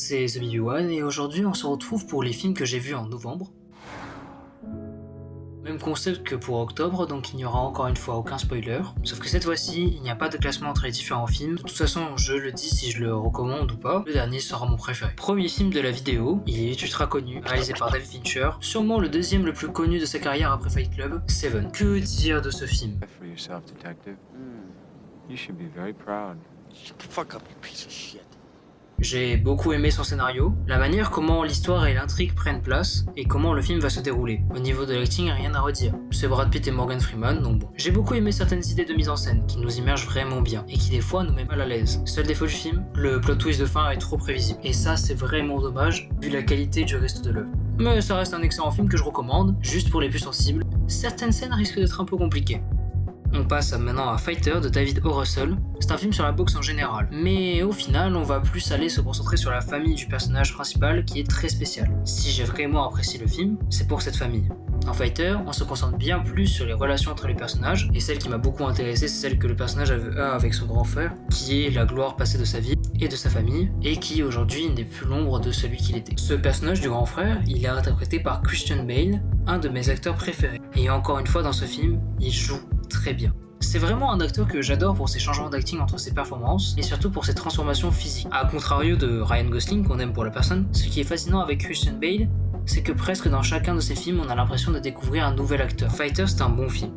c'est The BB1 et aujourd'hui on se retrouve pour les films que j'ai vus en novembre. Même concept que pour octobre, donc il n'y aura encore une fois aucun spoiler. Sauf que cette fois-ci, il n'y a pas de classement entre les différents films. De toute façon, je le dis si je le recommande ou pas. Le dernier sera mon préféré. Premier film de la vidéo, il est ultra connu, réalisé par David Fincher. Sûrement le deuxième le plus connu de sa carrière après Fight Club, Seven. Que dire de ce film? J'ai beaucoup aimé son scénario, la manière comment l'histoire et l'intrigue prennent place, et comment le film va se dérouler. Au niveau de l'acting, rien à redire. C'est Brad Pitt et Morgan Freeman, donc bon. J'ai beaucoup aimé certaines idées de mise en scène, qui nous immergent vraiment bien, et qui des fois nous mettent mal à l'aise. Seul défaut du film, le plot twist de fin est trop prévisible. Et ça, c'est vraiment dommage, vu la qualité du reste de l'œuvre. Mais ça reste un excellent film que je recommande, juste pour les plus sensibles. Certaines scènes risquent d'être un peu compliquées. On passe maintenant à Fighter de David O. Russell. C'est un film sur la boxe en général, mais au final on va plus aller se concentrer sur la famille du personnage principal qui est très spéciale. Si j'ai vraiment apprécié le film, c'est pour cette famille. En Fighter, on se concentre bien plus sur les relations entre les personnages, et celle qui m'a beaucoup intéressé, c'est celle que le personnage a avec son grand frère, qui est la gloire passée de sa vie et de sa famille, et qui aujourd'hui n'est plus l'ombre de celui qu'il était. Ce personnage du grand frère, il est interprété par Christian Bale, un de mes acteurs préférés. Et encore une fois dans ce film, il joue très bien. C'est vraiment un acteur que j'adore pour ses changements d'acting entre ses performances et surtout pour ses transformations physiques. A contrario de Ryan Gosling qu'on aime pour la personne, ce qui est fascinant avec Christian Bale, c'est que presque dans chacun de ses films on a l'impression de découvrir un nouvel acteur. Fighter, c'est un bon film.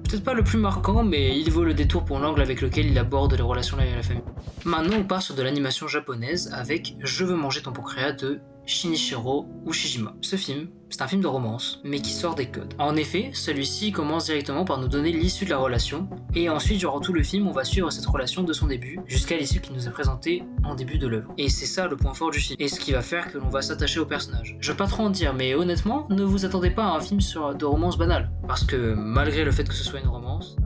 Peut-être pas le plus marquant, mais il vaut le détour pour l'angle avec lequel il aborde les relations avec la famille. Maintenant on part sur de l'animation japonaise avec Je veux manger ton pancréas de Shinichiro Ushijima. Ce film, c'est un film de romance, mais qui sort des codes. En effet, celui-ci commence directement par nous donner l'issue de la relation, et ensuite durant tout le film, on va suivre cette relation de son début, jusqu'à l'issue qui nous est présentée en début de l'œuvre. Et c'est ça le point fort du film, et ce qui va faire que l'on va s'attacher au personnage. Je veux pas trop en dire, mais honnêtement, ne vous attendez pas à un film de romance banale, parce que malgré le fait que ce soit une romance,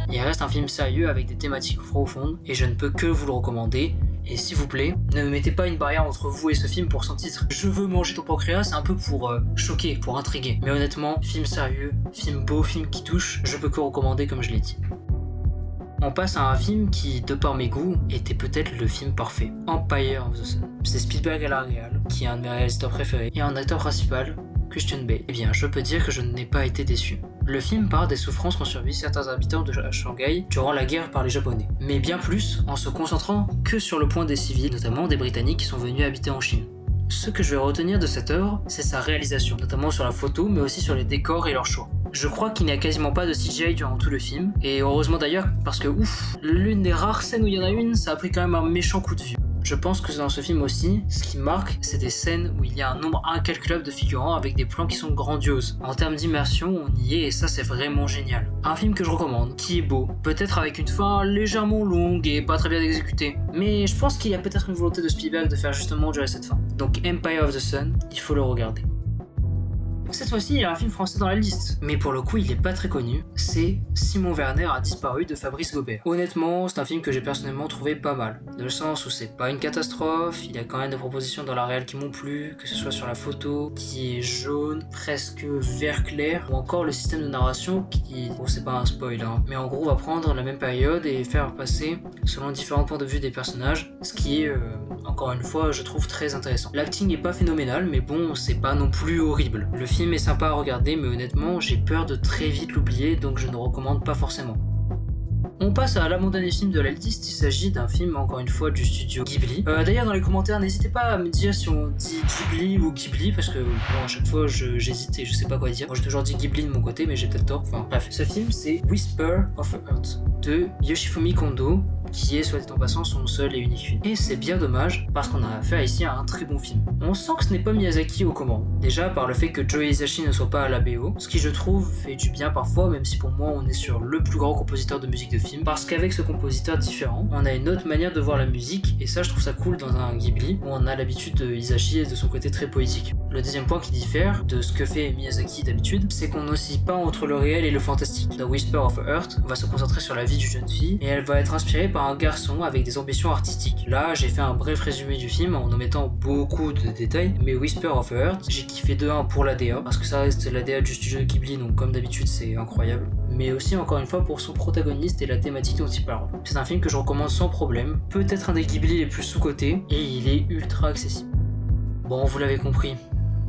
il reste un film sérieux avec des thématiques profondes, et je ne peux que vous le recommander. Et s'il vous plaît, ne mettez pas une barrière entre vous et ce film pour son titre. Je veux manger ton pancréas, c'est un peu pour choquer, pour intriguer. Mais honnêtement, film sérieux, film beau, film qui touche, je peux que recommander comme je l'ai dit. On passe à un film qui, de par mes goûts, était peut-être le film parfait. Empire of the Sun. C'est Spielberg à la réal, qui est un de mes réalisateurs préférés, et un acteur principal, Christian Bale. Eh bien, je peux dire que je n'ai pas été déçu. Le film part des souffrances qu'ont subi certains habitants de Shanghai durant la guerre par les Japonais, mais bien plus en se concentrant que sur le point des civils, notamment des Britanniques qui sont venus habiter en Chine. Ce que je vais retenir de cette œuvre, c'est sa réalisation, notamment sur la photo, mais aussi sur les décors et leurs choix. Je crois qu'il n'y a quasiment pas de CGI durant tout le film, et heureusement d'ailleurs, parce que l'une des rares scènes où il y en a une, ça a pris quand même un méchant coup de vieux. Je pense que dans ce film aussi, ce qui marque, c'est des scènes où il y a un nombre incalculable de figurants avec des plans qui sont grandioses. En termes d'immersion, on y est et ça c'est vraiment génial. Un film que je recommande, qui est beau, peut-être avec une fin légèrement longue et pas très bien exécutée, mais je pense qu'il y a peut-être une volonté de Spielberg de faire justement durer cette fin. Donc Empire of the Sun, il faut le regarder. Cette fois-ci, il y a un film français dans la liste, mais pour le coup, il est pas très connu. C'est Simon Werner a disparu de Fabrice Gobert. Honnêtement, c'est un film que j'ai personnellement trouvé pas mal, dans le sens où c'est pas une catastrophe, il y a quand même des propositions dans la réal qui m'ont plu, que ce soit sur la photo, qui est jaune, presque vert clair, ou encore le système de narration qui, bon c'est pas un spoil, mais en gros va prendre la même période et faire passer selon différents points de vue des personnages, ce qui est, encore une fois, je trouve très intéressant. L'acting est pas phénoménal, mais bon, c'est pas non plus horrible. Le film est sympa à regarder, mais honnêtement, j'ai peur de très vite l'oublier, donc je ne recommande pas forcément. On passe à l'avant-dernier film de la liste, il s'agit d'un film encore une fois du studio Ghibli. D'ailleurs dans les commentaires n'hésitez pas à me dire si on dit Ghibli ou Ghibli parce que bon, à chaque fois j'hésite et je sais pas quoi dire. Moi j'ai toujours dit Ghibli de mon côté mais j'ai peut-être tort, enfin bref. Ce film c'est Whisper of Earth de Yoshifumi Kondo qui est soit dit en passant son seul et unique film. Et c'est bien dommage parce qu'on a affaire ici à un très bon film. On sent que ce n'est pas Miyazaki aux commandes. Déjà par le fait que Joe Hisaishi ne soit pas à la BO, ce qui je trouve fait du bien parfois même si pour moi on est sur le plus grand compositeur de musique de film parce qu'avec ce compositeur différent, on a une autre manière de voir la musique et ça je trouve ça cool dans un Ghibli où on a l'habitude de Hisaishi et de son côté très poétique. Le deuxième point qui diffère de ce que fait Miyazaki d'habitude, c'est qu'on n'oscille pas entre le réel et le fantastique. Dans Whisper of Earth, on va se concentrer sur la vie d'une jeune fille et elle va être inspirée par par un garçon avec des ambitions artistiques. Là, j'ai fait un bref résumé du film en omettant beaucoup de détails, mais Whisper of Earth, j'ai kiffé de 1 pour l'ADA, parce que ça reste l'ADA du studio Ghibli, donc comme d'habitude c'est incroyable, mais aussi encore une fois pour son protagoniste et la thématique dont il parle. C'est un film que je recommande sans problème, peut-être un des Ghibli les plus sous-cotés, et il est ultra accessible. Bon, vous l'avez compris,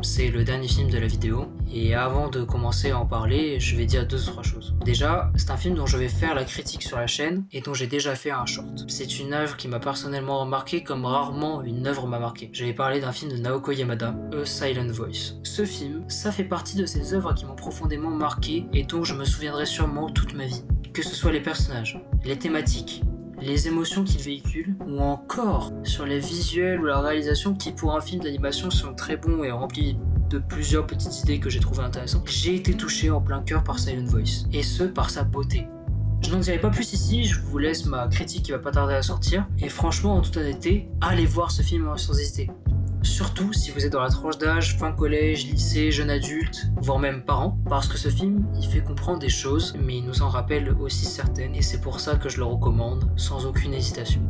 c'est le dernier film de la vidéo, et avant de commencer à en parler, je vais dire 2 ou 3 choses. Déjà, c'est un film dont je vais faire la critique sur la chaîne, et dont j'ai déjà fait un short. C'est une œuvre qui m'a personnellement marqué comme rarement une œuvre m'a marqué. J'avais parlé d'un film de Naoko Yamada, A Silent Voice. Ce film, ça fait partie de ces œuvres qui m'ont profondément marqué, et dont je me souviendrai sûrement toute ma vie. Que ce soit les personnages, les thématiques, les émotions qu'il véhicule, ou encore sur les visuels ou la réalisation qui pour un film d'animation sont très bons et remplis de plusieurs petites idées que j'ai trouvées intéressantes. J'ai été touché en plein cœur par Silent Voice, et ce par sa beauté. Je n'en dirai pas plus ici, je vous laisse ma critique qui va pas tarder à sortir, et franchement en toute honnêteté, allez voir ce film sans hésiter. Surtout si vous êtes dans la tranche d'âge, fin collège, lycée, jeune adulte, voire même parents, parce que ce film, il fait comprendre des choses, mais il nous en rappelle aussi certaines, et c'est pour ça que je le recommande, sans aucune hésitation.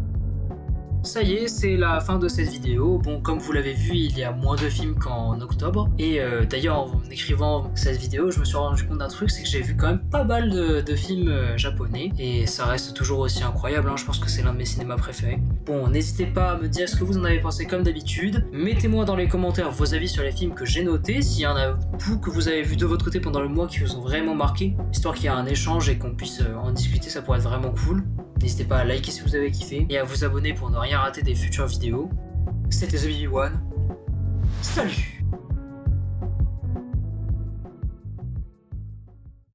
Ça y est, c'est la fin de cette vidéo. Bon, comme vous l'avez vu, il y a moins de films qu'en octobre. Et d'ailleurs, en écrivant cette vidéo, je me suis rendu compte d'un truc, c'est que j'ai vu quand même pas mal de films japonais. Et ça reste toujours aussi incroyable, hein. Je pense que c'est l'un de mes cinémas préférés. Bon, n'hésitez pas à me dire ce que vous en avez pensé comme d'habitude. Mettez-moi dans les commentaires vos avis sur les films que j'ai notés. S'il y en a beaucoup que vous avez vu de votre côté pendant le mois qui vous ont vraiment marqué, histoire qu'il y ait un échange et qu'on puisse en discuter, ça pourrait être vraiment cool. N'hésitez pas à liker si vous avez kiffé et à vous abonner pour ne rien rater des futures vidéos. C'était The BB1. Salut!